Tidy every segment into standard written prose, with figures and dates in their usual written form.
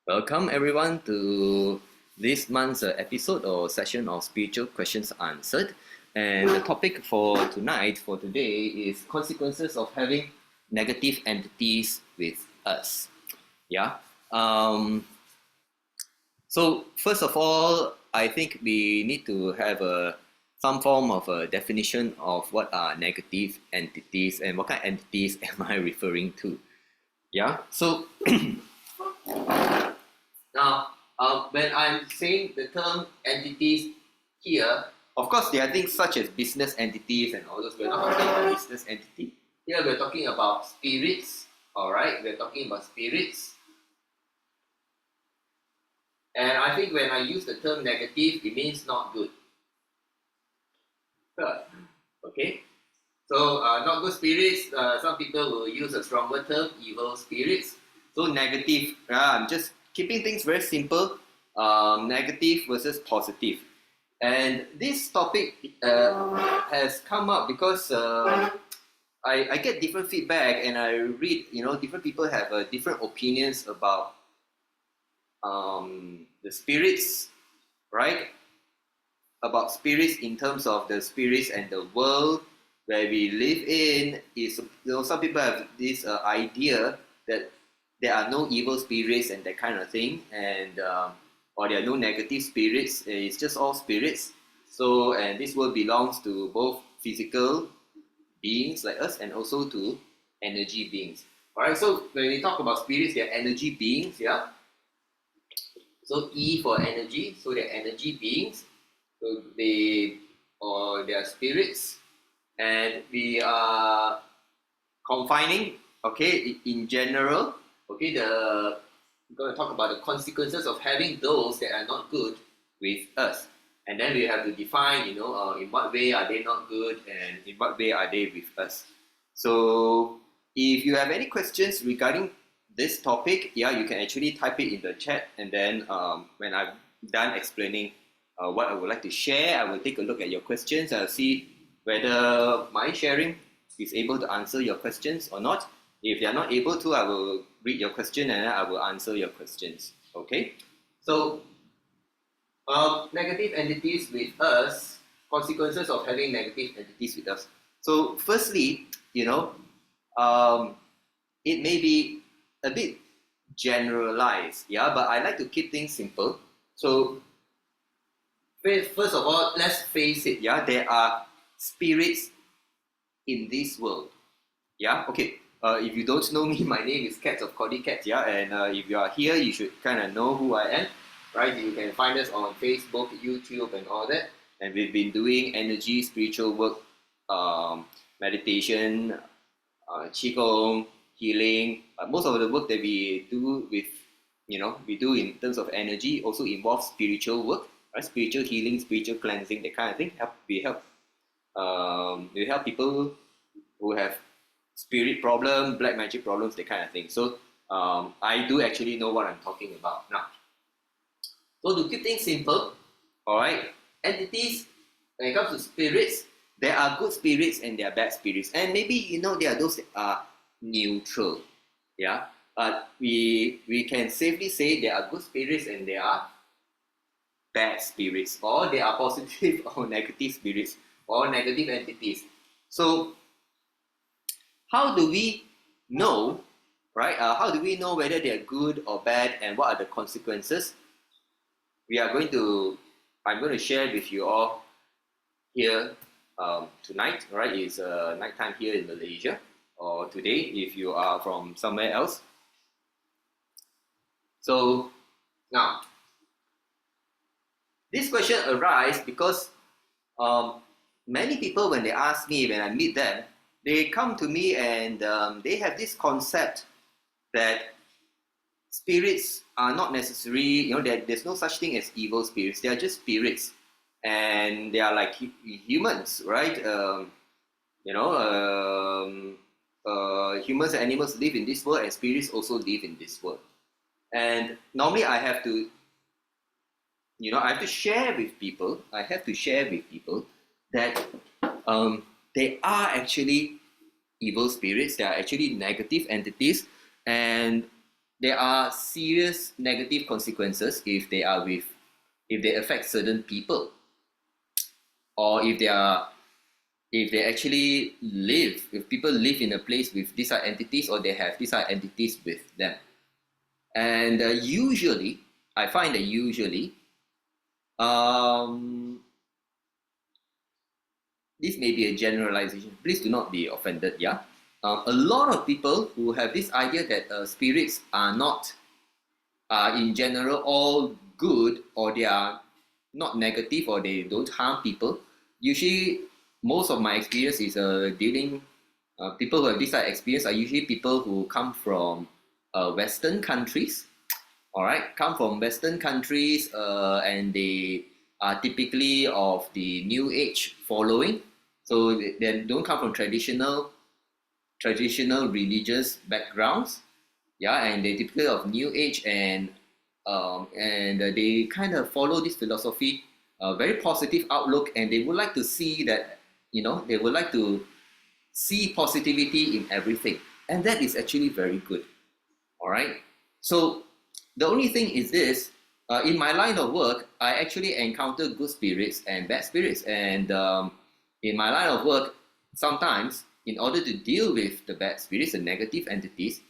Welcome everyone to this month's episode or session of Spiritual Questions Answered. And the topic for tonight, for today, is consequences of having negative entities with us. Yeah. So first of all, I think we need to have some form of a definition of what are negative entities and what kind of entities am I referring to. Yeah. So now, when I'm saying the term entities here, of course, there are things such as business entities and all those. We're not talking about business entity. Here, we're talking about spirits. All right, we're talking about spirits. And I think when I use the term negative, it means not good. Okay. So, not good spirits. Some people will use a stronger term, evil spirits. So, negative. I'm just keeping things very simple. Negative versus positive. And this topic has come up because I get different feedback and I read, different people have different opinions about the spirits, right? About spirits in terms of the spirits and the world where we live in. Is some people have this idea that there are no evil spirits and that kind of thing, and or there are no negative spirits. It's just all spirits. So, and this world belongs to both physical beings like us and also to energy beings. All right. So when we talk about spirits, they're energy beings. Yeah. So E for energy. So they're energy beings. So they are spirits, and we are confining. Okay, in general. Okay, we're going to talk about the consequences of having those that are not good with us, and then we have to define, in what way are they not good, and in what way are they with us. So, if you have any questions regarding this topic, yeah, you can actually type it in the chat, and then when I'm done explaining what I would like to share, I will take a look at your questions. I'll see whether my sharing is able to answer your questions or not. If they are not able to, I will read your question and I will answer your questions. Okay? So, negative entities with us, consequences of having negative entities with us. So, firstly, it may be a bit generalized, yeah, but I like to keep things simple. So, first of all, let's face it, yeah, there are spirits in this world. Yeah, okay. If you don't know me, my name is Cat of CordyKet, yeah, and if you are here, you should kind of know who I am, right? You can find us on Facebook, YouTube, and all that. And we've been doing energy, spiritual work, meditation, qigong, healing. Most of the work that we do we do in terms of energy also involves spiritual work, right? Spiritual healing, spiritual cleansing, that kind of thing. We help people who have spirit problem, black magic problems, that kind of thing. So I do actually know what I'm talking about now. So to keep things simple, all right, entities, when it comes to spirits, there are good spirits and there are bad spirits, and maybe there are those that are neutral. Yeah, we can safely say there are good spirits and there are bad spirits, or there are positive or negative spirits or negative entities. So how do we know, right? How do we know whether they are good or bad, and what are the consequences? I'm going to share with you all here tonight, right? It's nighttime here in Malaysia, or today if you are from somewhere else. So now, this question arises because many people, when they ask me, when I meet them, they come to me and they have this concept that spirits are not necessary, there's no such thing as evil spirits. They are just spirits, and they are like humans, right? Humans and animals live in this world, and spirits also live in this world. And normally I have to share with people. That they are actually evil spirits. They are actually negative entities, and there are serious negative consequences if they affect certain people, or if people live in a place with these entities, or they have these entities with them. And usually, I find that um, this may be a generalization. Please do not be offended, yeah? A lot of people who have this idea that spirits are not, in general, all good, or they are not negative, or they don't harm people. Usually, most of my experience is people who have this experience are usually people who come from Western countries, all right, come from Western countries, and they are typically of the New Age following. So they don't come from traditional religious backgrounds, yeah, and they typically of New Age, and they kind of follow this philosophy, very positive outlook, and they would like to see that, they would like to see positivity in everything, and that is actually very good. All right. So the only thing is this: in my line of work, I actually encounter good spirits and bad spirits, and in my line of work, sometimes in order to deal with the bad spirits and negative entities,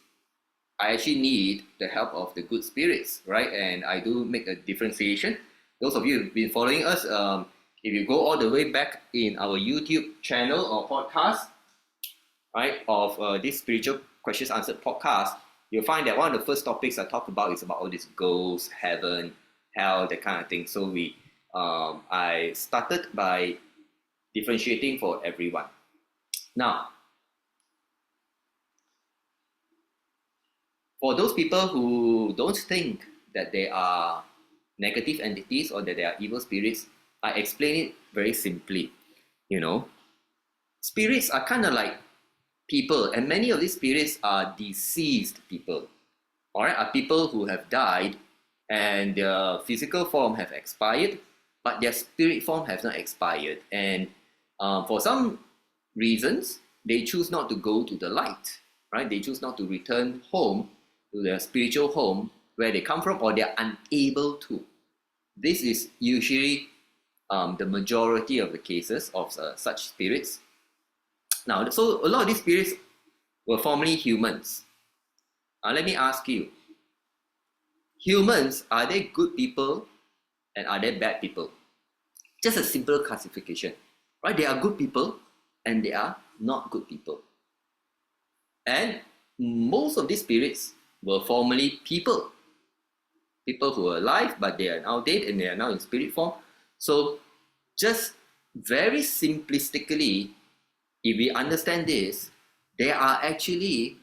I actually need the help of the good spirits, right? And I do make a differentiation. Those of you who've been following us, if you go all the way back in our YouTube channel or podcast, right, of this spiritual questions answered podcast, you'll find that one of the first topics I talk about is about all these ghosts, heaven, hell, that kind of thing. So I started by differentiating for everyone. Now, for those people who don't think that they are negative entities or that they are evil spirits, I explain it very simply. Spirits are kind of like people, and many of these spirits are deceased people. All right, are people who have died, and their physical form have expired, but their spirit form has not expired. And for some reasons, they choose not to go to the light, right? They choose not to return home to their spiritual home where they come from, or they're unable to. This is usually the majority of the cases of such spirits. Now, so a lot of these spirits were formerly humans. Let me ask you, humans, are they good people and are they bad people? Just a simple classification, right? They are good people and they are not good people. And most of these spirits were formerly people who are alive, but they are now dead and they are now in spirit form. So just very simplistically, if we understand this, there are actually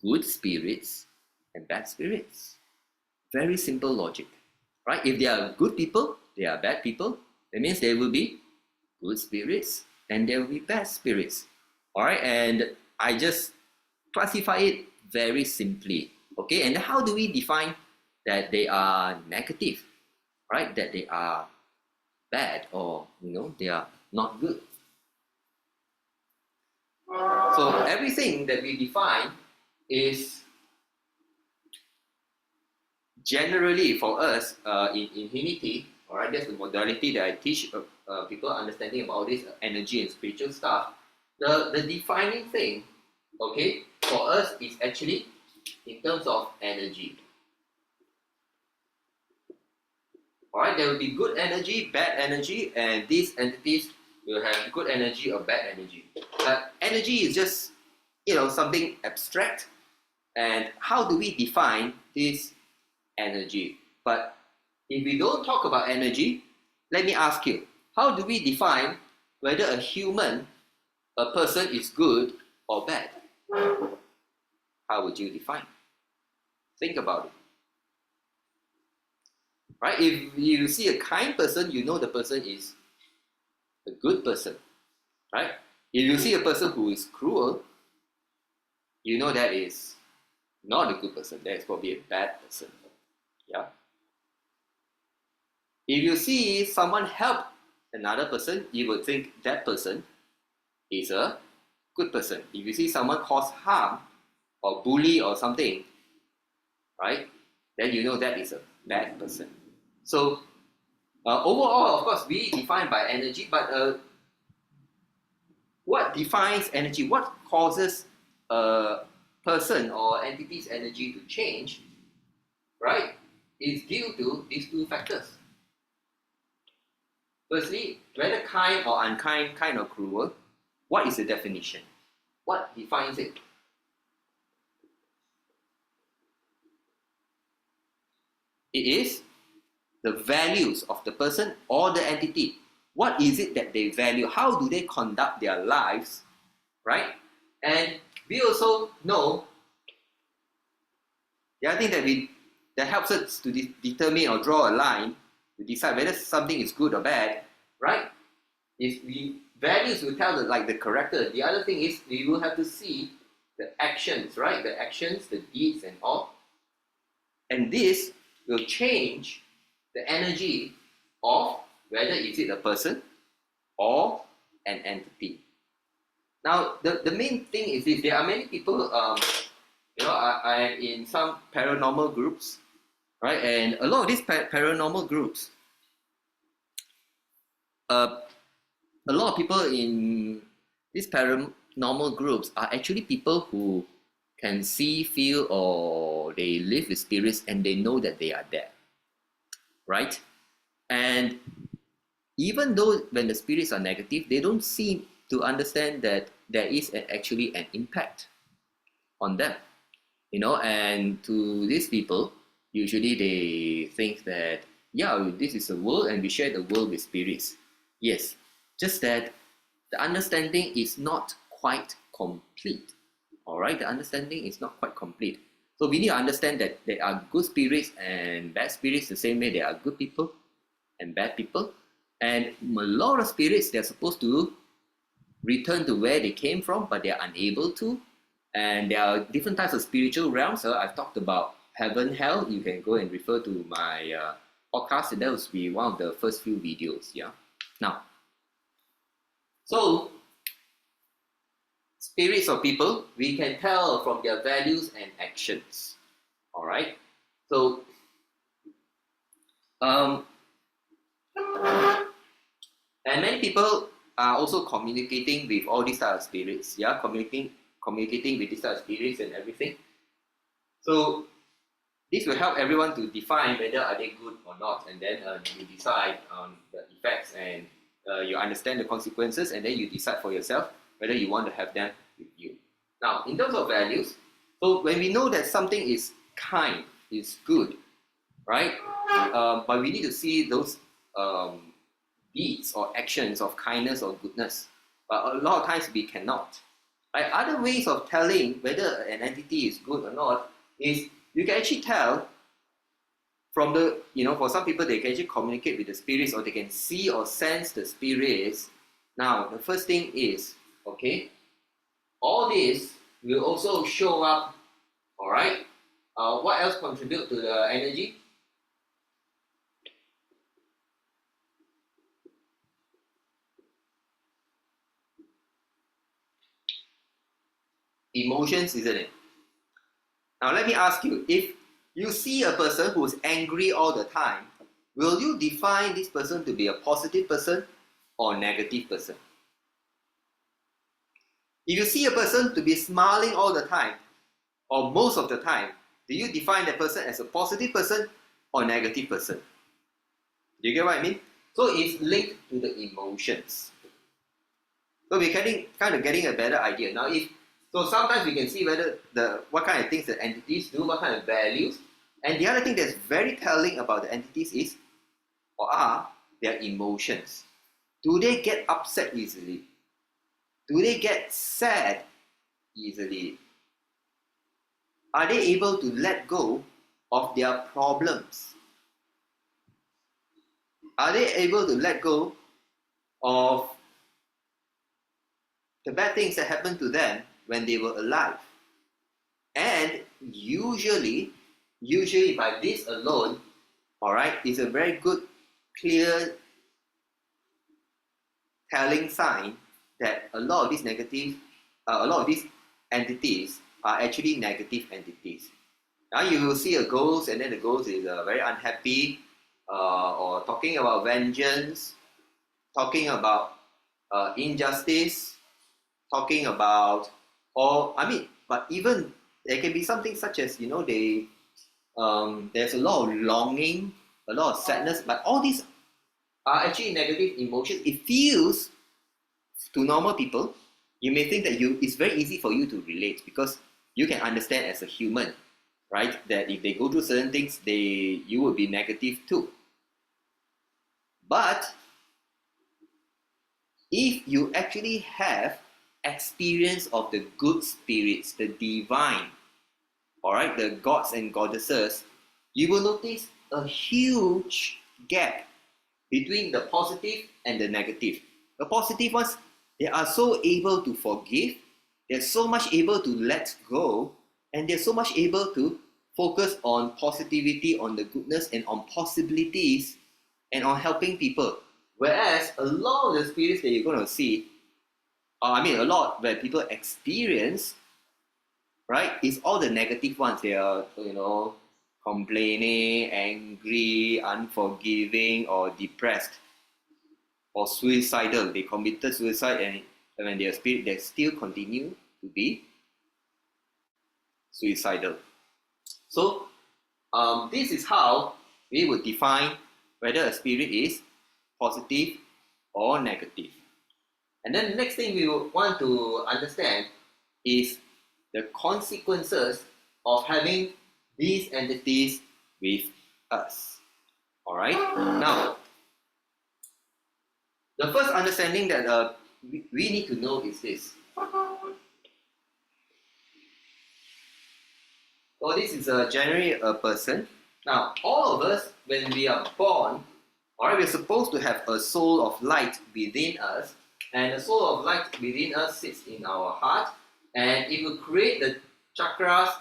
good spirits and bad spirits. Very simple logic, right? If they are good people, they are bad people. That means there will be good spirits and there will be bad spirits. All right, and I just classify it very simply. Okay, and how do we define that they are negative, right? That they are bad, or they are not good. So everything that we define is generally for us in Infinity. All right, that's the modality that I teach people understanding about this energy and spiritual stuff. The defining thing, okay, for us is actually in terms of energy. All right, there will be good energy, bad energy, and these entities will have good energy or bad energy. But energy is just, something abstract. And how do we define this energy? But if we don't talk about energy, let me ask you, how do we define whether a person is good or bad? How would you define? Think about it. Right? If you see a kind person, you know the person is a good person. Right? If you see a person who is cruel, you know that is not a good person. That is probably a bad person. Yeah. If you see someone help another person, you would think that person is a good person. If you see someone cause harm or bully or something, right? Then you know that is a bad person. So overall, of course, we define by energy, but what defines energy? What causes a person or entity's energy to change, right? Is due to these two factors. Firstly, whether kind or unkind, kind or cruel, what is the definition? What defines it? It is the values of the person or the entity. What is it that they value? How do they conduct their lives, right? And we also know the other thing that helps us to determine or draw a line to decide whether something is good or bad, right? Is values will tell the character. The other thing is we will have to see the actions, right? The actions, the deeds, and all. And this will change the energy of whether is it a person or an entity. Now, the main thing is this: there are many people. I am in some paranormal groups, right? And a lot of these paranormal groups, a lot of people in these paranormal groups are actually people who can see, feel, or they live with spirits and they know that they are there, right? And even though when the spirits are negative, they don't seem to understand that there is actually an impact on them, and to these people, usually they think that, yeah, this is a world and we share the world with spirits. Yes, just that the understanding is not quite complete. All right, the understanding is not quite complete. So we need to understand that there are good spirits and bad spirits the same way there are good people and bad people. And a lot of spirits, they're supposed to return to where they came from, but they're unable to. And there are different types of spiritual realms. So I've talked about heaven, hell. You can go and refer to my podcast, and that will be one of the first few videos. Yeah. Now, so spirits of people, we can tell from their values and actions. All right. So, and many people are also communicating with all these types of spirits. Yeah, communicating with these types of spirits and everything. So this will help everyone to define whether are they good or not, and then you decide on the effects, and you understand the consequences, and then you decide for yourself whether you want to have them with you. Now, in terms of values, so when we know that something is kind, is good, right? But we need to see those deeds or actions of kindness or goodness. But a lot of times we cannot. Right? Other ways of telling whether an entity is good or not is you can actually tell from the, for some people, they can actually communicate with the spirits, or they can see or sense the spirits. Now, the first thing is, okay, all this will also show up, all right? What else contribute to the energy? Emotions, isn't it? Now, let me ask you, if you see a person who's angry all the time, will you define this person to be a positive person or negative person? If you see a person to be smiling all the time, or most of the time, do you define that person as a positive person or negative person? Do you get what I mean? So it's linked to the emotions. So we're kind of getting a better idea. Now, so sometimes we can see whether what kind of things the entities do, what kind of values. And the other thing that's very telling about the entities is, or are, their emotions. Do they get upset easily? Do they get sad easily? Are they able to let go of their problems? Are they able to let go of the bad things that happened to them when they were alive? And usually by this alone, all right, is a very good, clear telling sign that a lot of these entities are actually negative entities. Now you will see a ghost, and then the ghost is very unhappy, or talking about vengeance, talking about injustice, talking about, or I mean, but even there can be something such as, you know, there's a lot of longing, a lot of sadness, but all these are actually negative emotions. It feels to normal people, you may think that it's very easy for you to relate because you can understand as a human, right? That if they go through certain things, you will be negative too. But if you actually have experience of the good spirits, the divine, all right, the gods and goddesses, you will notice a huge gap between the positive and the negative. The positive ones, they are so able to forgive, they're so much able to let go, and they're so much able to focus on positivity, on the goodness, and on possibilities, and on helping people. Whereas a lot of the spirits that you're going to see, a lot where people experience, right, is all the negative ones. They are, complaining, angry, unforgiving, or depressed, or suicidal. They committed suicide, and when they are spirit, they still continue to be suicidal. So this is how we would define whether a spirit is positive or negative. And then the next thing we would want to understand is the consequences of having these entities with us. All right. Now, the first understanding that we need to know is this. So this is generally a person. Now, all of us, when we are born, all right, we're supposed to have a soul of light within us, and the soul of light within us sits in our heart, and it will create the chakras,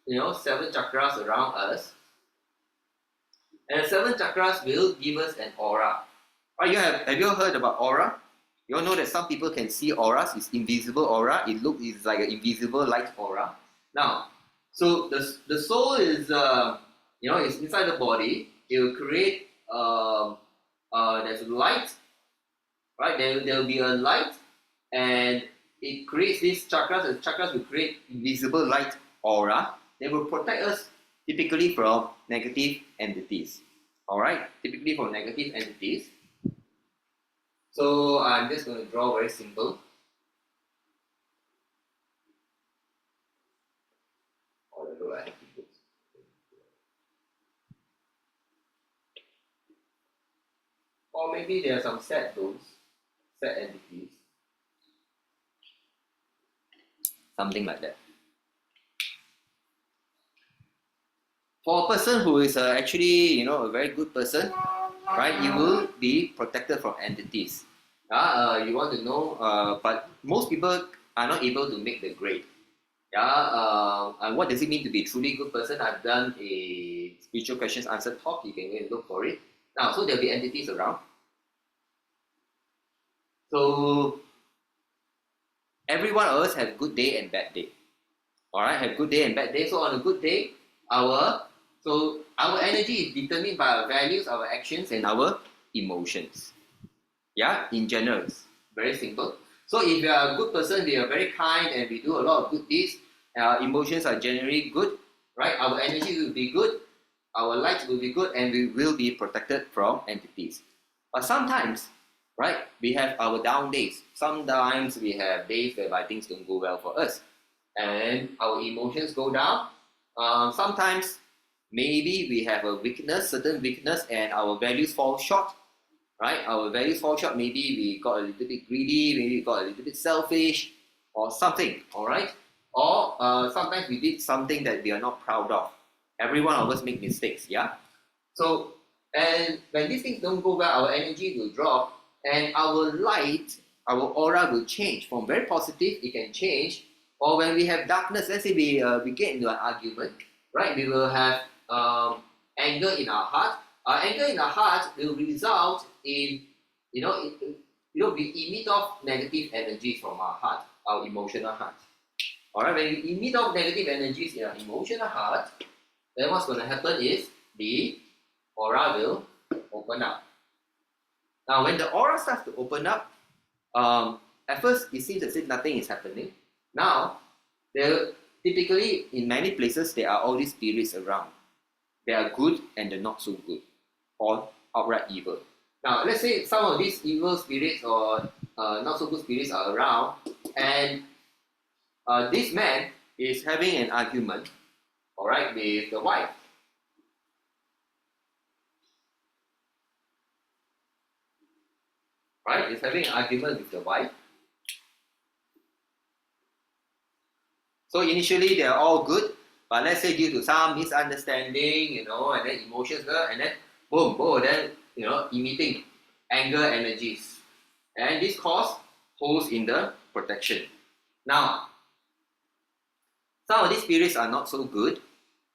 7 chakras around us, and the 7 chakras will give us an aura. Right, have you heard about aura? You all know that some people can see auras. It's invisible aura. It's like an invisible light aura. Now, so the soul is is inside the body. It will create there's light, right? There will be a light, and it creates these chakras. The chakras will create invisible light aura. They will protect us typically from negative entities. All right, typically from negative entities. So I'm just going to draw very simple. Or maybe there are some sad entities. Something like that. For a person who is actually, a very good person, right, you will be protected from entities. You want to know, but most people are not able to make the grade. And what does it mean to be a truly good person? I've done a spiritual questions answer talk. You can go and look for it. Now, so there'll be entities around. So every one of us have good day and bad day. All right, have good day and bad day. So on a good day, our energy is determined by our values, our actions, and our emotions. Yeah, in general, it's very simple. So if you are a good person, we are very kind, and we do a lot of good deeds, our emotions are generally good, right? Our energy will be good, our light will be good, and we will be protected from entities. But sometimes, right, we have our down days. Sometimes we have days whereby things don't go well for us, and our emotions go down. Sometimes maybe we have a weakness, certain weakness, and our values fall short. Right? Our values fall short. Maybe we got a little bit greedy, maybe we got a little bit selfish, or something, all right? Or sometimes we did something that we are not proud of. Every one of us make mistakes, yeah? So, and when these things don't go well, our energy will drop, and our light, our aura will change. From very positive, it can change. Or when we have darkness, let's say we get into an argument, right? We will have anger in our heart. Anger in our heart will result in, we emit off negative energies from our heart, our emotional heart. All right, when we emit off negative energies in our emotional heart, then what's going to happen is the aura will open up. Now, when the aura starts to open up, at first it seems as if nothing is happening. Now, typically in many places there are all these spirits around. They are good and they're not so good, or outright evil. Now, let's say some of these evil spirits or not so good spirits are around, and this man is having an argument, all right, with the wife. Right, he's having an argument with the wife. So initially they are all good, but let's say due to some misunderstanding, and then emotions, and then boom, then emitting anger energies, and this cause holes in the protection. Now, some of these spirits are not so good,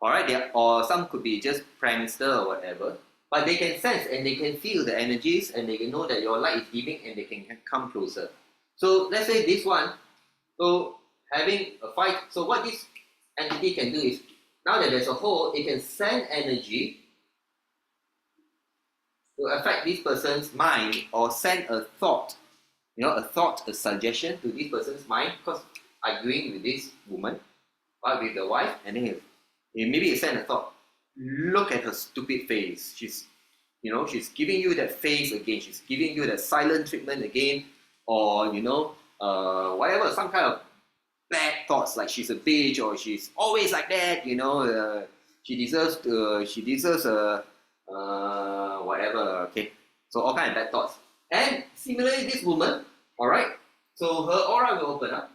all right, or some could be just prankster or whatever, but they can sense and they can feel the energies, and they can know that your light is dimming, and they can come closer. So let's say this one, so having a fight, so what this entity can do is, now that there's a hole, it can send energy to affect this person's mind, or send a thought, a suggestion to this person's mind, because arguing with this woman, or with the wife, and then maybe it send a thought, look at her stupid face. She's giving you that face again. She's giving you that silent treatment again, or whatever, some kind of bad thoughts, like she's a bitch, or she's always like that. She deserves whatever. Okay, so all kind of bad thoughts. And similarly, this woman, all right, so her aura will open up,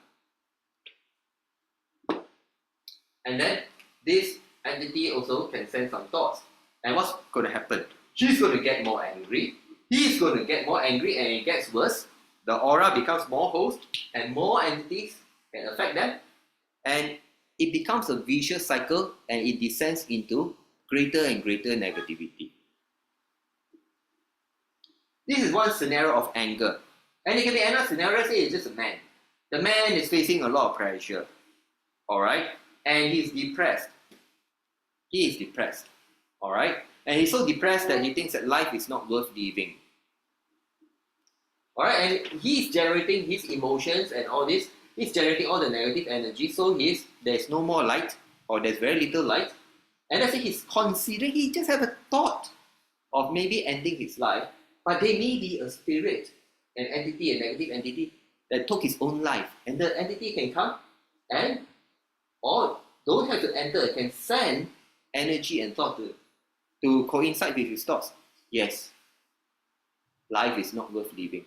and then this entity also can send some thoughts. And what's going to happen? She's going to get more angry. He's going to get more angry, and it gets worse. The aura becomes more holes, and more entities can affect them. And it becomes a vicious cycle, and it descends into greater and greater negativity. This is one scenario of anger. And it can be another scenario, say it's just a man. The man is facing a lot of pressure. Alright? And he's depressed. He is depressed. Alright? And he's so depressed that he thinks that life is not worth living. Alright? And he's generating his emotions and all this. He's generating all the negative energy. So there's no more light, or there's very little light. And let's say he's considering, he just have a thought of maybe ending his life. But there may be a spirit, an entity, a negative entity that took his own life. And the entity can come and, or don't have to enter, can send energy and thought to coincide with his thoughts. Yes, life is not worth living.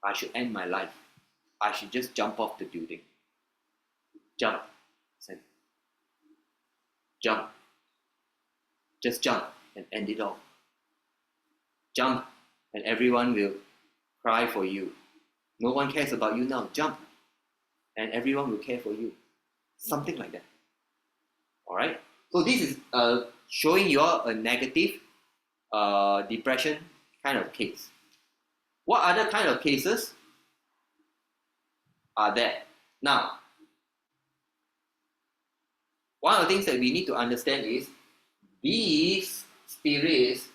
I should end my life. I should just jump off the building. Jump. Jump. Just jump and end it all. Jump and everyone will cry for you. No one cares about you now. Jump and everyone will care for you. Something like that. Alright? So this is showing you a negative depression kind of case. What other kind of cases are there? Now, one of the things that we need to understand is these spirits,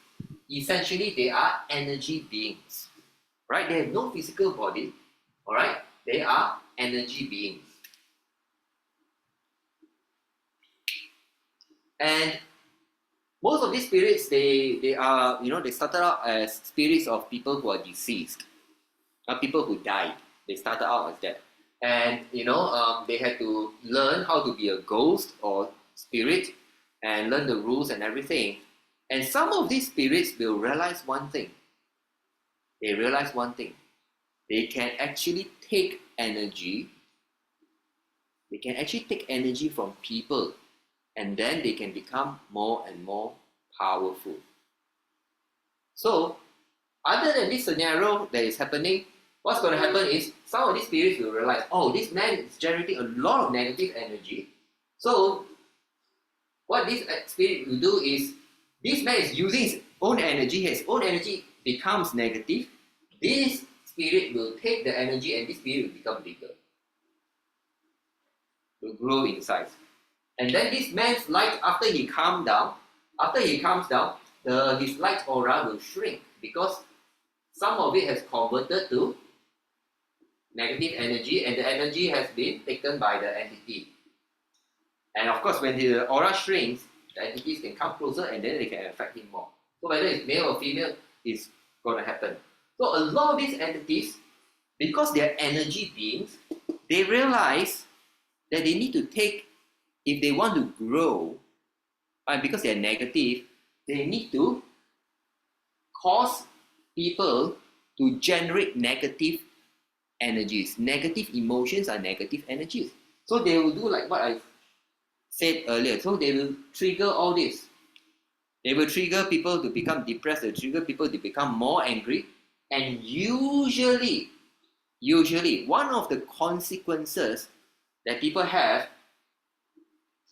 essentially they are energy beings. Right? They have no physical body. Alright? They are energy beings. And most of these spirits, they are, they started out as spirits of people who are deceased, people who died. They started out as that. And, they had to learn how to be a ghost or spirit and learn the rules and everything. And some of these spirits will realize one thing. They realize one thing. They can actually take energy. They can actually take energy from people, and then they can become more and more powerful. So, other than this scenario that is happening, what's going to happen is some of these spirits will realize, oh, this man is generating a lot of negative energy. So, what this spirit will do is, this man is using his own energy. His own energy becomes negative. This spirit will take the energy, and this spirit will become bigger. Will grow in size. And then this man's light, after he calms down, his light aura will shrink because some of it has converted to negative energy, and the energy has been taken by the entity. And of course, when the aura shrinks, the entities can come closer and then they can affect him more. So whether it's male or female is going to happen. So a lot of these entities, because they're energy beings, they realize that they need to take, if they want to grow, and because they're negative, they need to cause people to generate negative energies. Negative emotions are negative energies. So they will do like what I said earlier. So they will trigger all this. They will trigger people to become depressed. They will trigger people to become more angry. And usually, one of the consequences that people have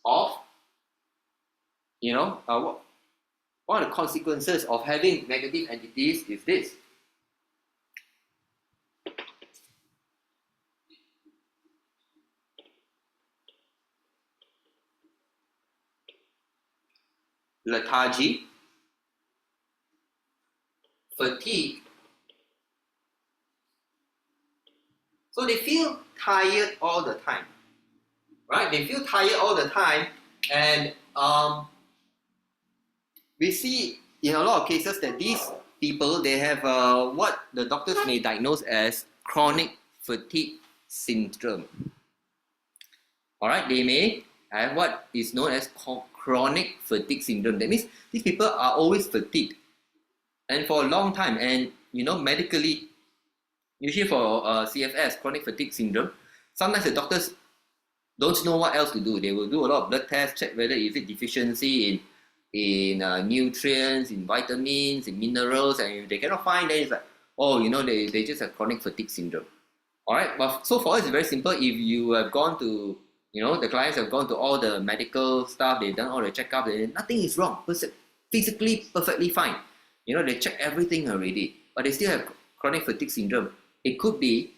of, one of the consequences of having negative entities is this. Lethargy, fatigue. So they feel tired all the time, right? They feel tired all the time, and we see in a lot of cases that these people, they have what the doctors may diagnose as chronic fatigue syndrome. All right, they may have what is known as chronic fatigue syndrome. That means these people are always fatigued, and for a long time. And medically, usually for CFS, chronic fatigue syndrome, sometimes the doctors don't know what else to do. They will do a lot of blood tests, check whether is it deficiency in nutrients, in vitamins, in minerals, and if they cannot find, then it's like, they just have chronic fatigue syndrome. All right, but so for us, it's very simple. If you have gone to, the clients have gone to all the medical stuff, they've done all the checkup, nothing is wrong, physically perfectly fine. They check everything already, but they still have chronic fatigue syndrome. It could be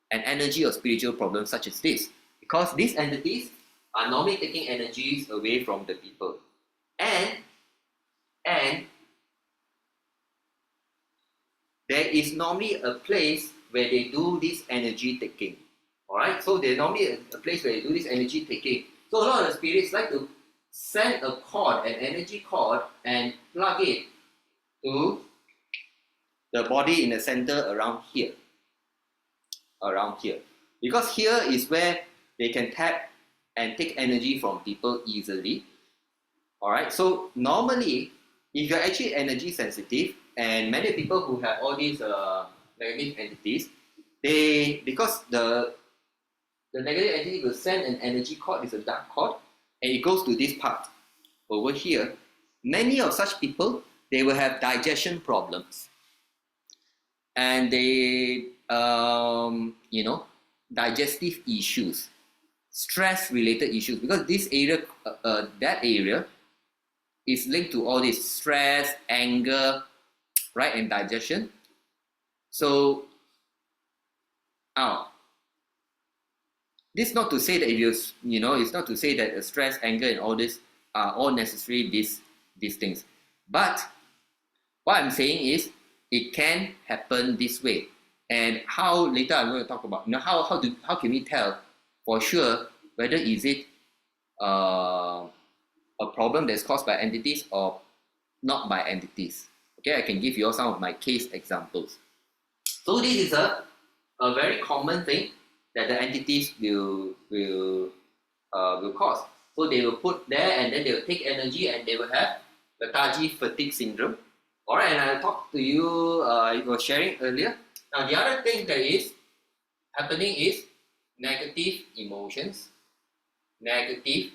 an energy or spiritual problem such as this, because these entities are normally taking energies away from the people. And there is normally a place where they do this energy taking. All right, so there's normally a place where they do this energy taking. So a lot of the spirits like to send a cord, an energy cord, and plug it to the body in the center around here. Because here is where they can tap and take energy from people easily. All right, so normally, if you're actually energy sensitive, and many people who have all these negative entities, because the negative entity will send an energy cord, it's a dark cord, and it goes to this part over here. Many of such people, they will have digestion problems, and they digestive issues, stress related issues, because this area, that area is linked to all this stress, anger, right, and digestion. So this not to say that it's not to say that stress, anger, and all this are all necessary these things. But what I'm saying is it can happen this way. And how later I'm going to talk about how can we tell for sure whether is it a problem that's caused by entities or not by entities. Okay, I can give you all some of my case examples. So this is a very common thing that the entities will cause. So they will put there, and then they will take energy, and they will have lethargy, fatigue syndrome. All right, and I talked to you, I was sharing earlier. Now the other thing that is happening is negative emotions. This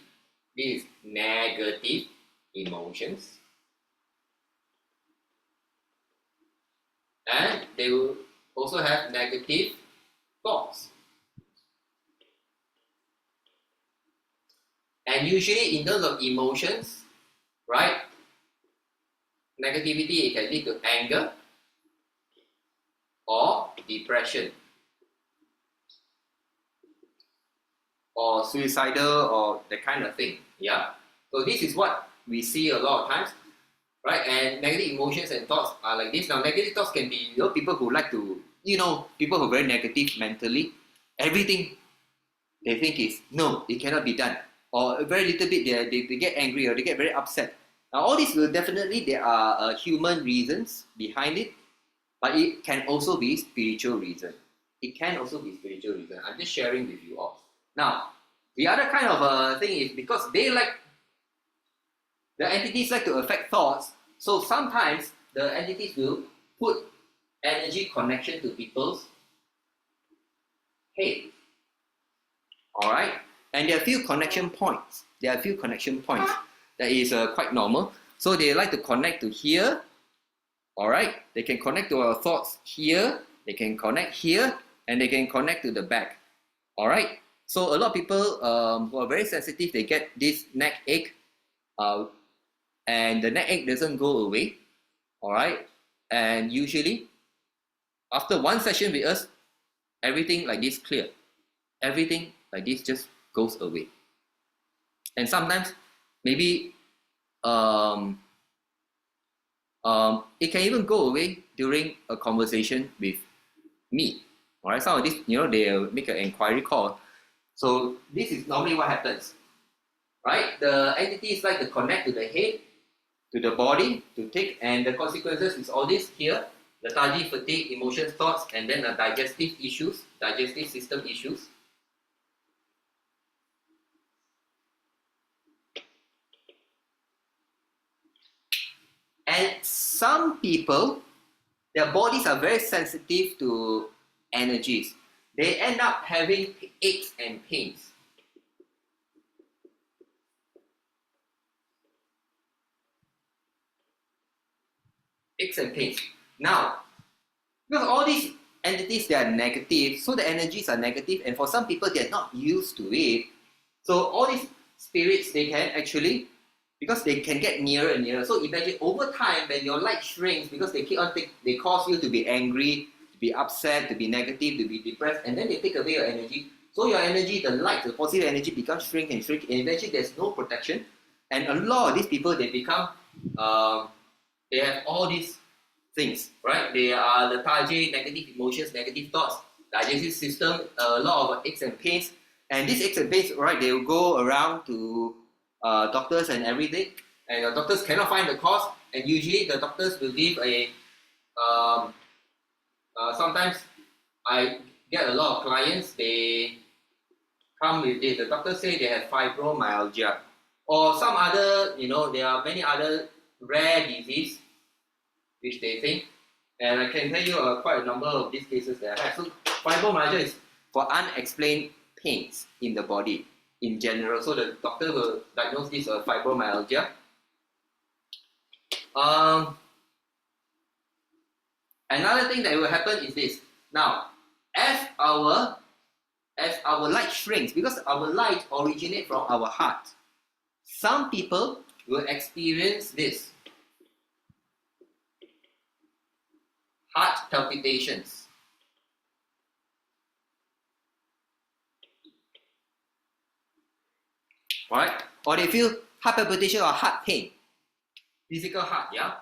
is negative emotions. And they will also have negative thoughts. And usually in terms of emotions, right, negativity, it can lead to anger or depression. or suicidal or that kind of thing. Yeah. So this is what we see a lot of times, right? And negative emotions and thoughts are like this. Now, negative thoughts can be, people who like to, people who are very negative mentally. Everything they think is no, it cannot be done, or a very little bit they get angry or they get very upset. Now, all these will definitely there are human reasons behind it, but it can also be spiritual reason. It can also be spiritual reason. I'm just sharing with you all. Now, the other kind of thing is because the entities like to affect thoughts, so sometimes the entities will put energy connection to people's head. All right, and there are a few connection points. That is quite normal. So they like to connect to here. All right, they can connect to our thoughts here. They can connect here, and they can connect to the back. All right. So a lot of people who are very sensitive, they get this neck ache, and the neck ache doesn't go away. All right, and usually after one session with us, everything like this clear. Everything like this just goes away. And sometimes maybe it can even go away during a conversation with me. All right, some of this, they make an inquiry call. So this is normally what happens, right? The entities like to connect to the head, to the body, to take, and the consequences is all this here: lethargy, fatigue, emotions, thoughts, and then digestive system issues. And some people, their bodies are very sensitive to energies. They end up having aches and pains. Aches and pains. Now, because all these entities, they are negative, so the energies are negative, and for some people, they're not used to it. So all these spirits, they can actually, because they can get nearer and nearer. So imagine over time, when your light shrinks, because they keep on they cause you to be angry, to be upset, to be negative, to be depressed, and then they take away your energy. So your energy, the light, the positive energy becomes shrink, and eventually there's no protection. And a lot of these people, they become, they have all these things, right? They are lethargic, negative emotions, negative thoughts, digestive system, a lot of aches and pains. And these aches and pains, right, they will go around to doctors and everything, and the doctors cannot find the cause, and usually the doctors will give a sometimes I get a lot of clients, they come with this, the doctors say they have fibromyalgia or some other, there are many other rare disease which they think, and I can tell you quite a number of these cases that I have. So fibromyalgia is for unexplained pains in the body in general. So the doctor will diagnose this fibromyalgia. Another thing that will happen is this. Now, as our light shrinks, because our light originates from our heart, some people will experience this: heart palpitations. Right? Or they feel heart palpitation or heart pain. Physical heart, yeah?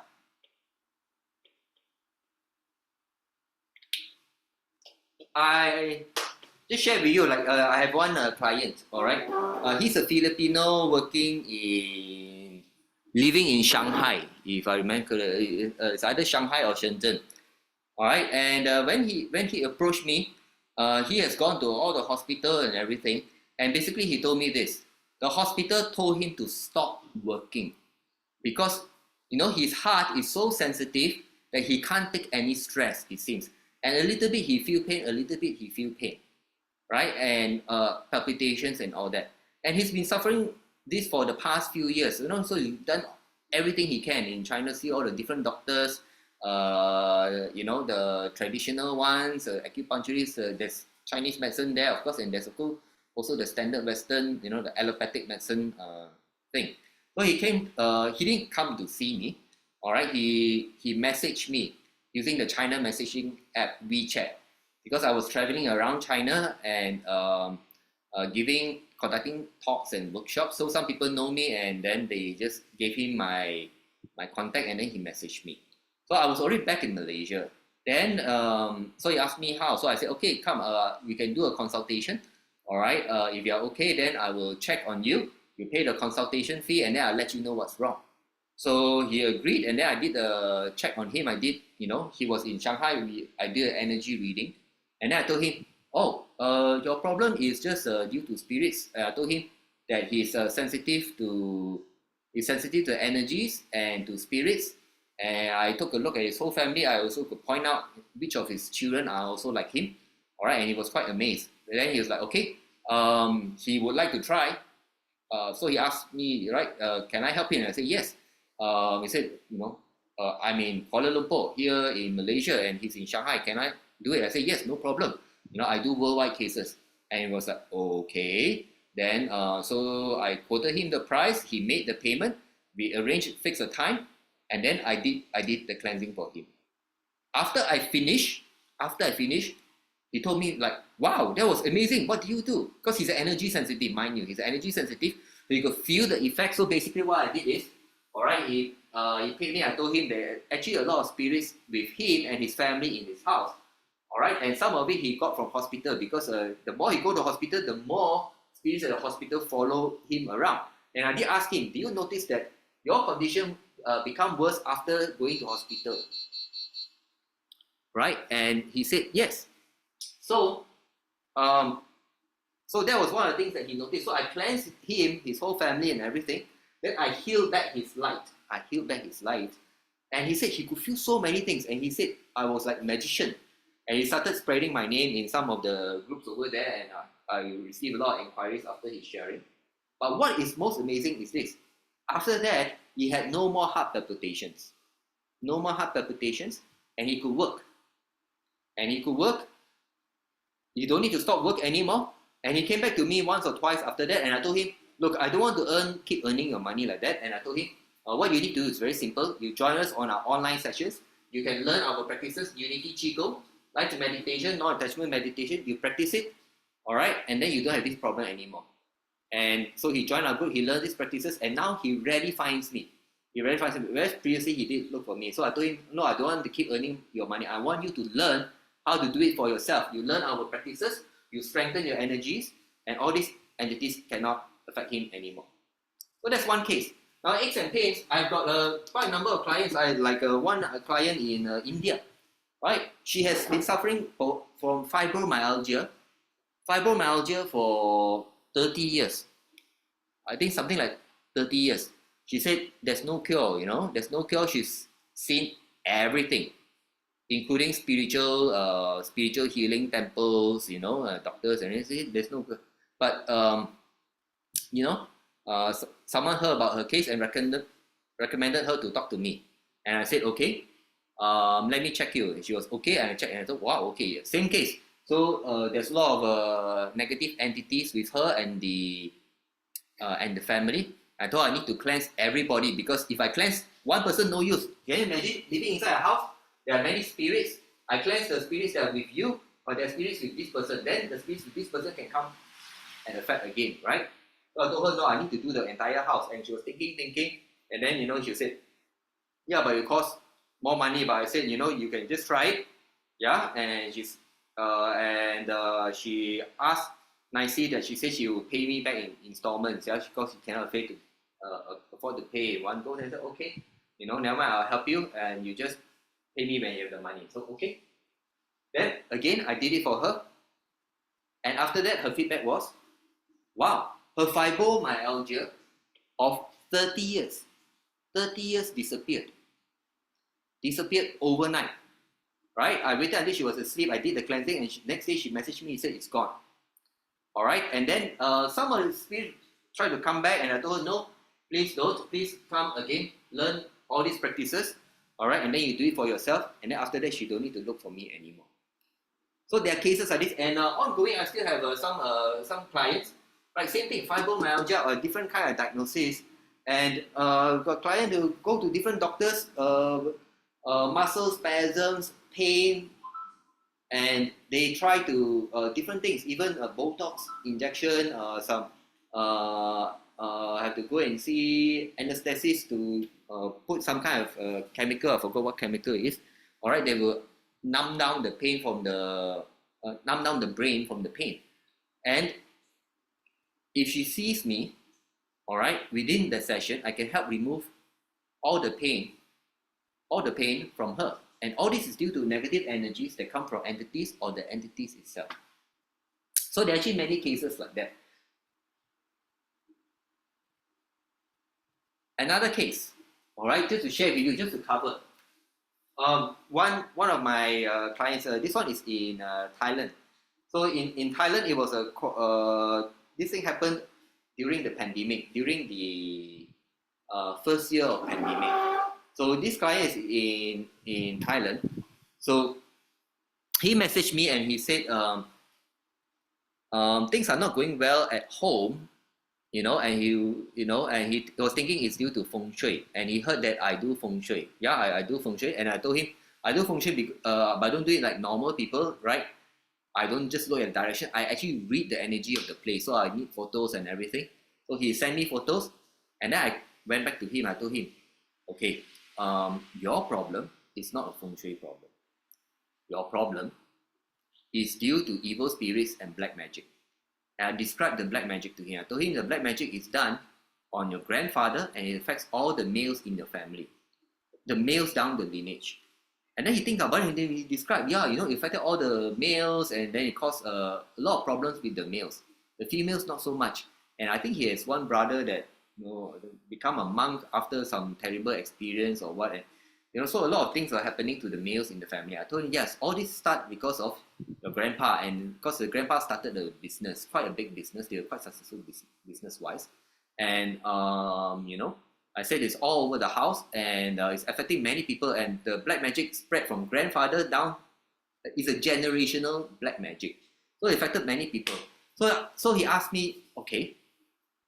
I just share with you, like I have one client, all right? He's a Filipino living in Shanghai, if I remember correctly. It's either Shanghai or Shenzhen, all right? And when he approached me, he has gone to all the hospital and everything, and basically he told me this: the hospital told him to stop working because his heart is so sensitive that he can't take any stress, it seems. And a little bit he feel pain, a little bit he feel pain, right? And palpitations and all that. And he's been suffering this for the past few years, so he's done everything he can in China, see all the different doctors, the traditional ones, acupuncturists, there's Chinese medicine there, of course, and there's also the standard Western, the allopathic medicine thing. So he didn't come to see me, all right? He messaged me using the China messaging app WeChat, because I was traveling around China, and conducting talks and workshops. So some people know me, and then they just gave him my contact, and then he messaged me. So I was already back in Malaysia. Then so he asked me how. So I said, okay, come, we can do a consultation. All right, if you're okay, then I will check on you. You pay the consultation fee, and then I'll let you know what's wrong. So he agreed, and then I did a check on him. I did, he was in Shanghai. I did an energy reading, and then I told him, oh, your problem is just due to spirits. I told him that he's sensitive to energies and to spirits. And I took a look at his whole family. I also could point out which of his children are also like him. All right, and he was quite amazed. And then he was like, okay, he would like to try. So he asked me, right, can I help him? And I said, yes. He said, I'm in Kuala Lumpur here in Malaysia, and he's in Shanghai. Can I do it? I said, yes, no problem. I do worldwide cases. And he was like, okay. Then, so I quoted him the price. He made the payment. We fixed a time, and then I did the cleansing for him. After I finished, he told me like, wow, that was amazing. What do you do? Because he's an energy sensitive, mind you. He's energy sensitive. So you could feel the effect. So basically what I did is, all right, he paid me. I told him that actually a lot of spirits with him and his family in his house. All right, and some of it he got from hospital, because the more he go to hospital, the more spirits at the hospital follow him around. And I did ask him, do you notice that your condition become worse after going to hospital? Right, and he said yes. So, so that was one of the things that he noticed. So I cleansed him, his whole family, and everything. Then I healed back his light. And he said he could feel so many things. And he said I was like a magician. And he started spreading my name in some of the groups over there. And I received a lot of inquiries after his sharing. But what is most amazing is this. After that, he had no more heart palpitations. No more heart palpitations. And he could work. You don't need to stop work anymore. And he came back to me once or twice after that. And I told him, look, I don't want to keep earning your money like that. And I told him, what you need to do is very simple. You join us on our online sessions. You can learn our practices, Unity Qigong, light meditation, non-attachment meditation. You practice it, all right? And then you don't have this problem anymore. And so he joined our group. He learned these practices. And now he rarely finds me. Whereas previously he did look for me. So I told him, no, I don't want to keep earning your money. I want you to learn how to do it for yourself. You learn our practices. You strengthen your energies. And all these entities cannot affect him anymore. So that's one case. Now, aches and pains, I've got quite a number of clients. I like one client in India, right? She has been suffering from fibromyalgia for 30 years. I think something like 30 years. She said there's no cure, there's no cure. She's seen everything, including spiritual healing temples, doctors, and everything. There's no cure. But someone heard about her case and recommended her to talk to me. And I said, okay, let me check you. And she was okay, and I checked, and I thought, wow, okay, same case. So there's a lot of negative entities with her and the family. I thought I need to cleanse everybody, because if I cleanse one person, no use. Can you imagine living inside a house? There are many spirits. I cleanse the spirits that are with you, or there are spirits with this person. Then the spirits with this person can come and affect again, right? So I told her, no, I need to do the entire house. And she was thinking. And then, she said, yeah, but it costs more money. But I said, you can just try it. Yeah. And she asked nicely that she said she will pay me back in installments. Yeah, because she cannot afford to pay in one go. And I said, okay, never mind, I'll help you. And you just pay me when you have the money. So, okay. Then, again, I did it for her. And after that, her feedback was, wow, her fibromyalgia of 30 years disappeared overnight, right? I waited until she was asleep. I did the cleansing, and next day she messaged me and said it's gone. All right, and then some of the spirits tried to come back, and I told her, no, please don't. Please come again, learn all these practices, all right, and then you do it for yourself, and then after that, she don't need to look for me anymore. So there are cases like this, and ongoing, I still have some clients. Right, same thing, fibromyalgia or different kind of diagnosis. And got client who go to different doctors, muscle spasms, pain, and they try to different things, even a Botox injection, some have to go and see anesthetist to put some kind of chemical. I forgot what chemical it is. All right, they will numb down the pain from the numb down the brain from the pain. And if she sees me, all right, within the session, I can help remove all the pain, from her. And all this is due to negative energies that come from entities or the entities itself. So there are actually many cases like that. Another case, all right, just to share with you, just to cover. One of my clients, this one is in Thailand. So in Thailand, it was this thing happened during the pandemic, during the first year of pandemic. So this client is in Thailand. So he messaged me and he said, things are not going well at home, and he was thinking it's due to feng shui, and he heard that I do feng shui. Yeah, I do feng shui, and I told him I do feng shui, but I don't do it like normal people, right? I don't just look at direction. I actually read the energy of the place, so I need photos and everything. So he sent me photos, and then I went back to him. I told him, okay, your problem is not a feng shui problem. Your problem is due to evil spirits and black magic. And I described the black magic to him. I told him the black magic is done on your grandfather, and it affects all the males in your family, the males down the lineage. And then he thinks about it, and then he described, yeah, it affected all the males, and then it caused a lot of problems with the males. The females, not so much. And I think he has one brother that become a monk after some terrible experience or what. And so a lot of things are happening to the males in the family. I told him, yes, all this start because of your grandpa, and because the grandpa started a business, quite a big business. They were quite successful business-wise. And, I said it's all over the house, and it's affecting many people, and the black magic spread from grandfather down. It's a generational black magic. So it affected many people. So he asked me, okay.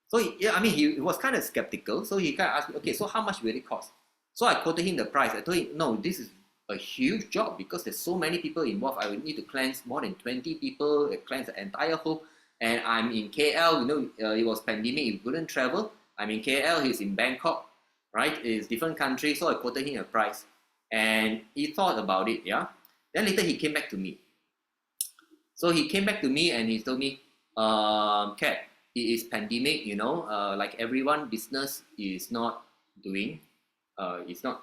So he was kind of skeptical. So he kind of asked me, okay, so how much will it cost? So I quoted him the price. I told him, no, this is a huge job because there's so many people involved. I would need to cleanse more than 20 people, cleanse the entire home. And I'm in KL, it was pandemic, he couldn't travel. I'm in KL, he's in Bangkok, right? It's different country. So I quoted him a price. And he thought about it, yeah? Then later he came back to me. So he came back to me and he told me, Kat, it is pandemic, like everyone, business is not doing. It's not,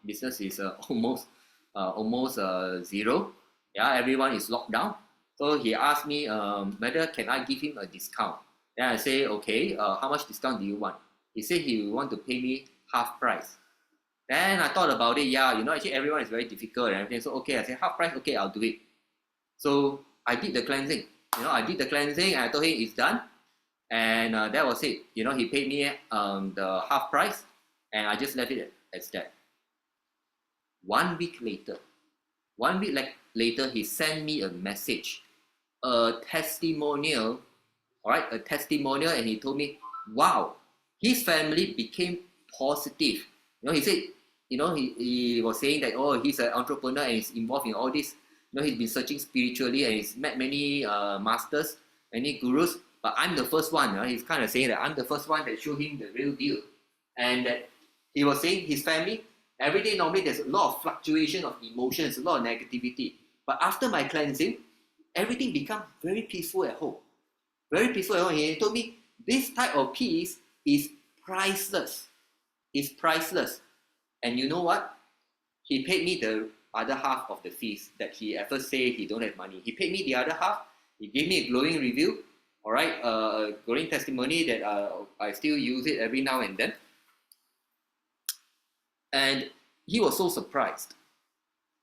business is almost zero. Yeah, everyone is locked down. So he asked me whether can I give him a discount. Then I say, okay, how much discount do you want? He said he want to pay me half price. Then I thought about it. Yeah, actually everyone is very difficult and everything. So okay, I said half price. Okay, I'll do it. So I did the cleansing. I did the cleansing and I told him it's done. And that was it. He paid me the half price, and I just left it as that. 1 week later, he sent me a message, a testimonial, all right, and he told me, wow, his family became positive. He said, he was saying that, oh, he's an entrepreneur and he's involved in all this. He's been searching spiritually and he's met many masters, many gurus, but I'm the first one. He's kind of saying that I'm the first one that showed him the real deal. And that he was saying his family, every day normally there's a lot of fluctuation of emotions, a lot of negativity. But after my cleansing, everything became very peaceful at home. Very peaceful at home. He told me this type of peace is priceless. It's priceless. And you know what? He paid me the other half of the fees that he at first said he don't have money. He paid me the other half. He gave me a glowing review, all right, glowing testimony that I still use it every now and then. And he was so surprised,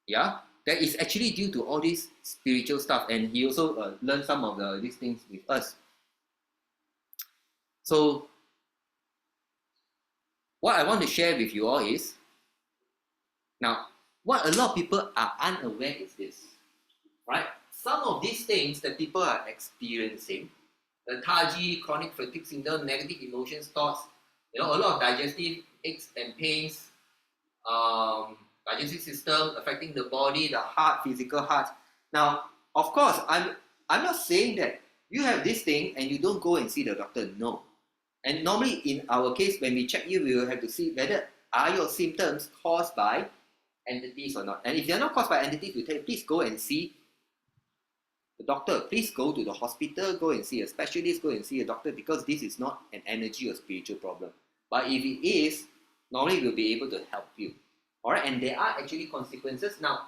yeah, that it's actually due to all this spiritual stuff. And he also learned some of these things with us. So what I want to share with you all is, now, what a lot of people are unaware is this, right? Some of these things that people are experiencing, lethargy, chronic fatigue syndrome, negative emotions, thoughts, a lot of digestive aches and pains, digestive system affecting the body, the heart, physical heart. Now, of course, I'm not saying that you have this thing and you don't go and see the doctor. No. And normally in our case, when we check you, we will have to see whether are your symptoms caused by entities or not. And if they're not caused by entities, we tell you, please go and see the doctor. Please go to the hospital, go and see a specialist, go and see a doctor, because this is not an energy or spiritual problem. But if it is, normally we'll be able to help you. All right, and there are actually consequences. Now,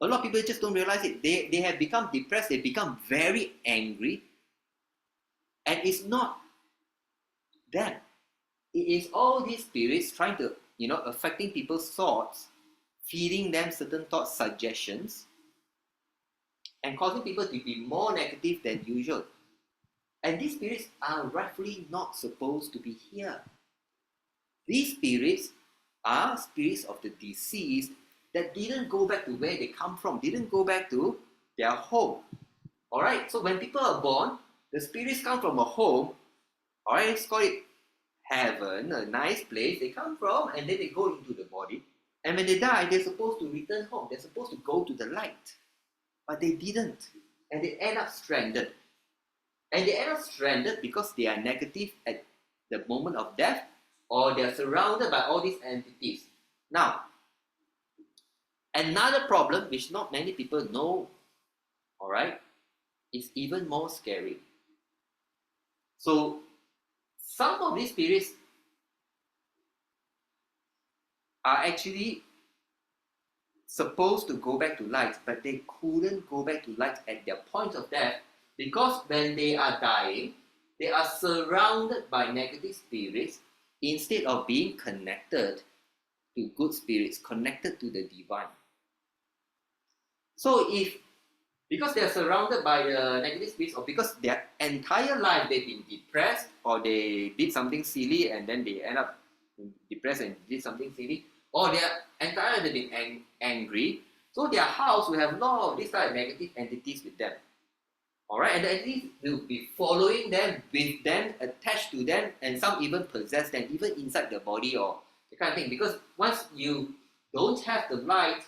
a lot of people just don't realize it. They have become depressed, they become very angry, and it's not them. It is all these spirits trying to, affecting people's thoughts, feeding them certain thought suggestions, and causing people to be more negative than usual. And these spirits are rightfully not supposed to be here. These spirits are spirits of the deceased that didn't go back to where they come from, didn't go back to their home. All right, so when people are born, the spirits come from a home. All right, let's call it heaven, a nice place they come from, and then they go into the body. And when they die, they're supposed to return home. They're supposed to go to the light. But they didn't. And they end up stranded. And they end up stranded because they are negative at the moment of death, or they are surrounded by all these entities. Now, another problem which not many people know, all right, is even more scary. So, some of these spirits are actually supposed to go back to light, but they couldn't go back to light at their point of death, because when they are dying, they are surrounded by negative spirits instead of being connected to good spirits, connected to the divine. So because they are surrounded by the negative spirits, or because their entire life they've been depressed, or they did something silly and then they end up depressed and did something silly, or their entire life they've been angry, so their house will have a lot of these type of negative entities with them. Alright, and the entities will be following them, with them, attached to them, and some even possess them, even inside the body or the kind of thing. Because once you don't have the light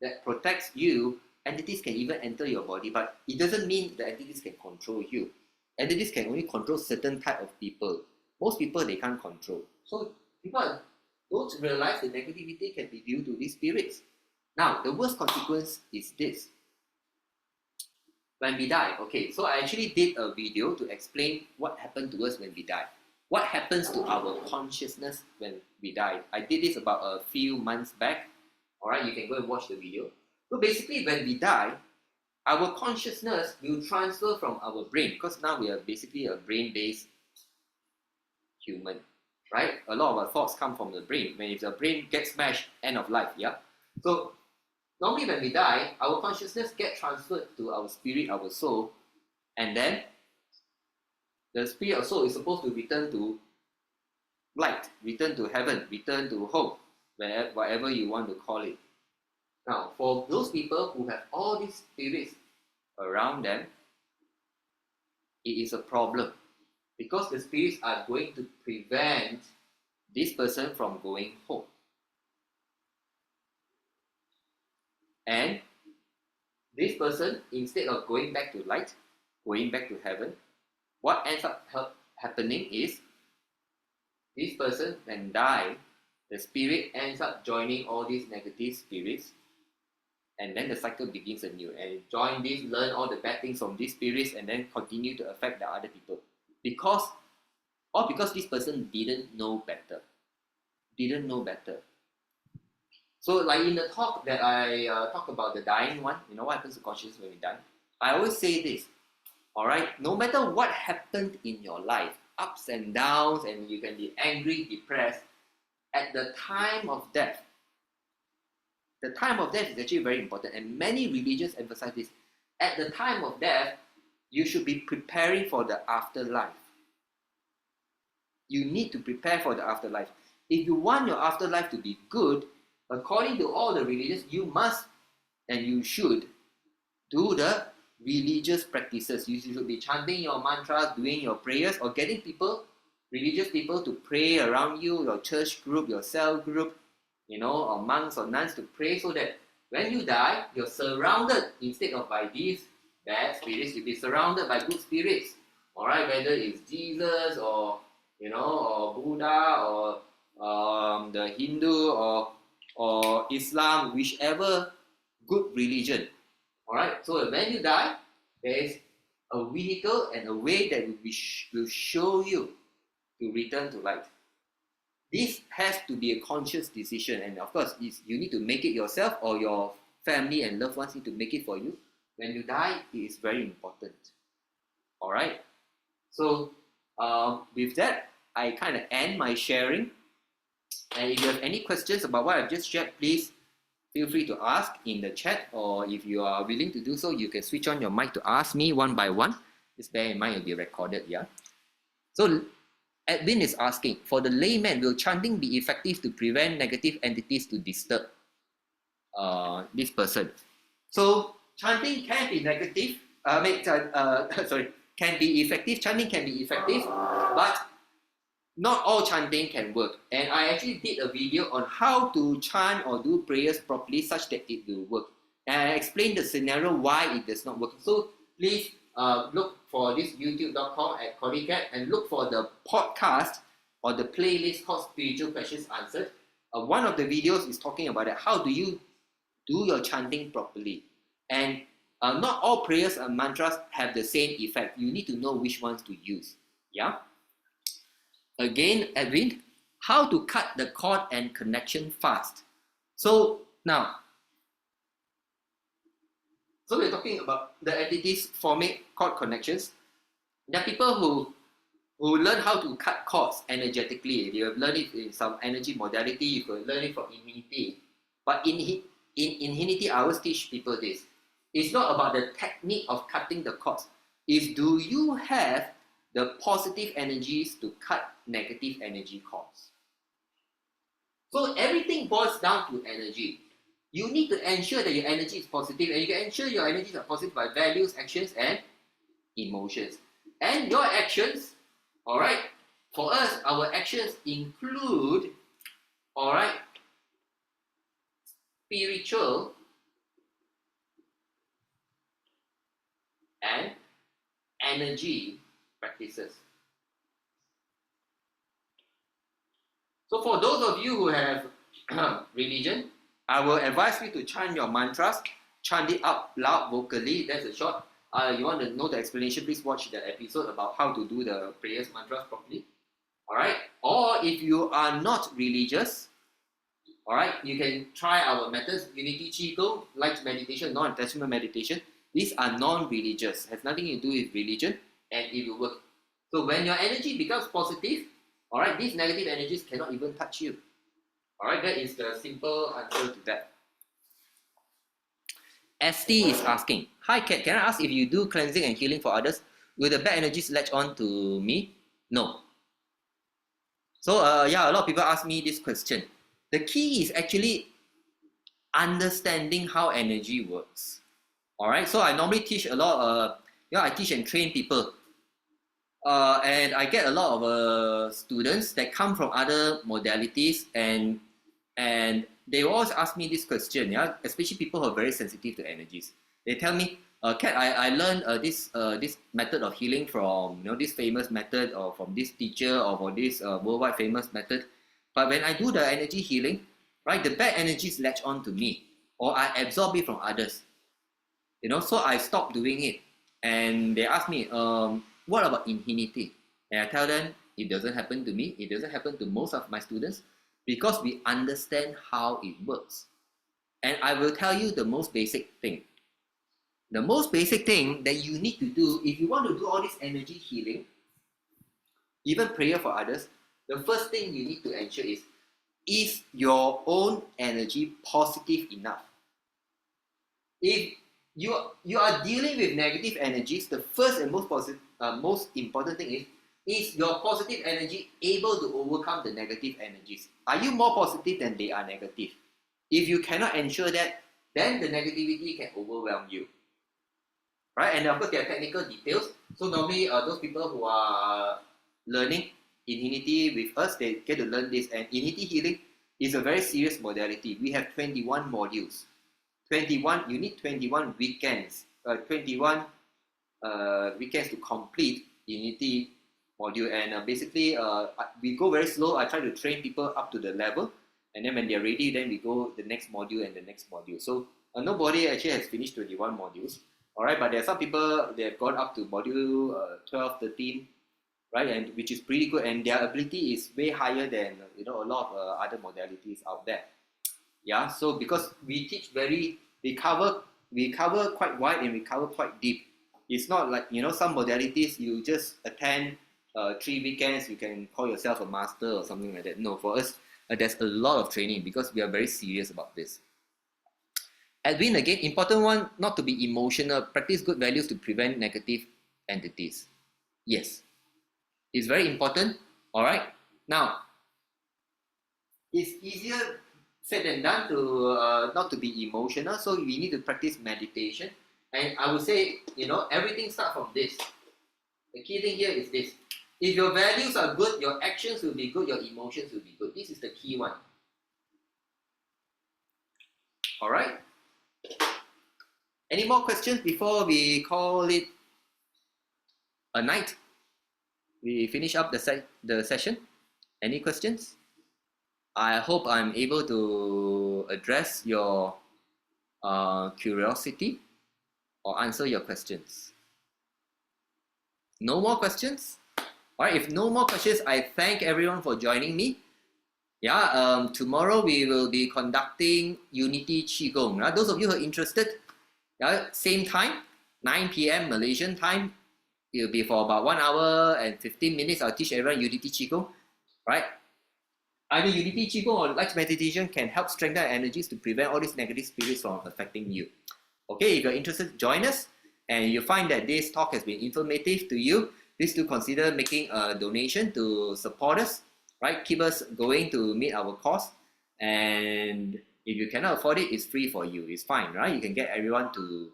that protects you, entities can even enter your body, but it doesn't mean the entities can control you. Entities can only control certain type of people. Most people they can't control. So people don't realize the negativity can be due to these spirits. Now, the worst consequence is this. When we die, okay, so I actually did a video to explain what happened to us when we die. What happens to our consciousness when we die. I did this about a few months back. Alright, you can go and watch the video. So basically, when we die, our consciousness will transfer from our brain, because now we are basically a brain-based human, right? A lot of our thoughts come from the brain. When if the brain gets smashed, end of life, yeah? So normally when we die, our consciousness gets transferred to our spirit, our soul, and then the spirit or soul is supposed to return to light, return to heaven, return to home, whatever you want to call it. Now, for those people who have all these spirits around them, it is a problem, because the spirits are going to prevent this person from going home. And this person, instead of going back to light, going back to heaven, what ends up happening is, this person when die, the spirit ends up joining all these negative spirits, and then the cycle begins anew. And join this, learn all the bad things from these spirits, and then continue to affect the other people. Because this person didn't know better. Didn't know better. So like in the talk that I talk about the dying one, what happens to consciousness when we die? I always say this, alright, no matter what happened in your life, ups and downs, and you can be angry, depressed, at the time of death, the time of death is actually very important, and many religions emphasize this. At the time of death, you should be preparing for the afterlife. You need to prepare for the afterlife. If you want your afterlife to be good, according to all the religions, you must and you should do the religious practices. You should be chanting your mantras, doing your prayers, or getting people, religious people, to pray around you, your church group, your cell group, or monks or nuns to pray, so that When you die, you're surrounded, instead of by these bad spirits, you'll be surrounded by good spirits. Alright, whether it's Jesus or or Buddha or the Hindu or Islam, whichever good religion. Alright, so when you die, there is a vehicle and a way that will show you to return to light. This has to be a conscious decision, and of course, you need to make it yourself, or your family and loved ones need to make it for you. When you die, it is very important. Alright, so with that, I kind of end my sharing. And if you have any questions about what I've just shared, please feel free to ask in the chat, or if you are willing to do so, you can switch on your mic to ask me one by one. Just bear in mind it will be recorded, yeah? So Edwin is asking, for the layman, will chanting be effective to prevent negative entities to disturb this person? So chanting can be negative, can be effective. Chanting can be effective, but not all chanting can work. And I actually did a video on how to chant or do prayers properly such that it will work. And I explained the scenario why it does not work. So please look for this youtube.com at CordyKet and look for the podcast or the playlist called Spiritual Questions Answered. One of the videos is talking about that. How do you do your chanting properly? And not all prayers and mantras have the same effect. You need to know which ones to use. Yeah. Again, Edwin, how to cut the cord and connection fast? So now, we're talking about the entities forming cord connections. There are people who learn how to cut cords energetically. They have learned it in some energy modality. You could learn it from immunity. But in Infinity, I always teach people this. It's not about the technique of cutting the cords. It's do you have the positive energies to cut negative energy cords? So everything boils down to energy. You need to ensure that your energy is positive, and you can ensure your energies are positive by values, actions, and emotions. And your actions, alright, for us, our actions include, alright, spiritual and energy practices. So for those of you who have religion, I will advise you to chant your mantras, chant it out loud vocally. That's a short. You want to know the explanation, please watch the episode about how to do the prayers, mantras properly. Alright? Or if you are not religious, alright, you can try our methods, Unity Qigong, light meditation, non-attachment meditation. These are non-religious, has nothing to do with religion, and it will work. So when your energy becomes positive, alright, these negative energies cannot even touch you. Alright, that is the simple answer to that. ST is asking, hi Kat, can I ask if you do cleansing and healing for others, will the bad energies latch on to me? No. So yeah, a lot of people ask me this question. The key is actually understanding how energy works. Alright, so I normally teach a lot, I teach and train people. And I get a lot of students that come from other modalities, and they always ask me this question, yeah, especially people who are very sensitive to energies. They tell me, Kat, I learned this method of healing from this famous method, or from this teacher, or from this worldwide famous method. But when I do the energy healing, right, the bad energies latch on to me, or I absorb it from others. So I stop doing it. And they ask me, what about infinity? And I tell them, it doesn't happen to me. It doesn't happen to most of my students, because we understand how it works. And I will tell you the most basic thing. The most basic thing that you need to do, if you want to do all this energy healing, even prayer for others, the first thing you need to ensure is your own energy positive enough? If you are dealing with negative energies, the first and most important thing is your positive energy able to overcome the negative energies? Are you more positive than they are negative? If you cannot ensure that, then the negativity can overwhelm you. Right? And of course, there are technical details. So normally, those people who are learning Infinity with us, they get to learn this. And Infinity healing is a very serious modality. We have 21 modules. 21, you need 21 weekends, 21 weekends to complete Unity module. And basically, we go very slow. I try to train people up to the level, and then when they're ready, then we go the next module and the next module. So nobody actually has finished 21 modules. All right, but there are some people, they have gone up to module 12, 13, right, and which is pretty good, and their ability is way higher than a lot of other modalities out there. Yeah, so because we teach we cover quite wide and we cover quite deep. It's not like some modalities you just attend 3 weekends, you can call yourself a master or something like that. No, for us there's a lot of training because we are very serious about this. Edwin, again, important one, not to be emotional. Practice good values to prevent negative entities. Yes, it's very important. All right. Now, it's easier said than done to not to be emotional. So we need to practice meditation. And I would say, everything starts from this. The key thing here is this. If your values are good, your actions will be good, your emotions will be good. This is the key one. All right. Any more questions before we call it a night? We finish up the session. Any questions? I hope I'm able to address your curiosity or answer your questions. No more questions? All right, if no more questions, I thank everyone for joining me. Yeah, tomorrow we will be conducting Unity Qigong. Those of you who are interested, same time, 9 p.m. Malaysian time. It will be for about 1 hour and 15 minutes. I'll teach everyone Unity Qigong, right? Either Unity Qigong or light meditation can help strengthen our energies to prevent all these negative spirits from affecting you. Okay, if you're interested, join us, and you find that this talk has been informative to you, please do consider making a donation to support us, right? Keep us going to meet our cost. And if you cannot afford it, it's free for you. It's fine, right? You can get everyone to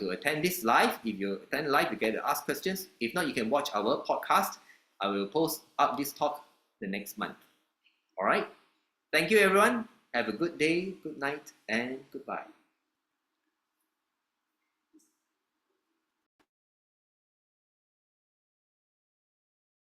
attend this live. If you attend live, you get to ask questions. If not, you can watch our podcast. I will post up this talk the next month. All right. Thank you, everyone. Have a good day, good night, and goodbye.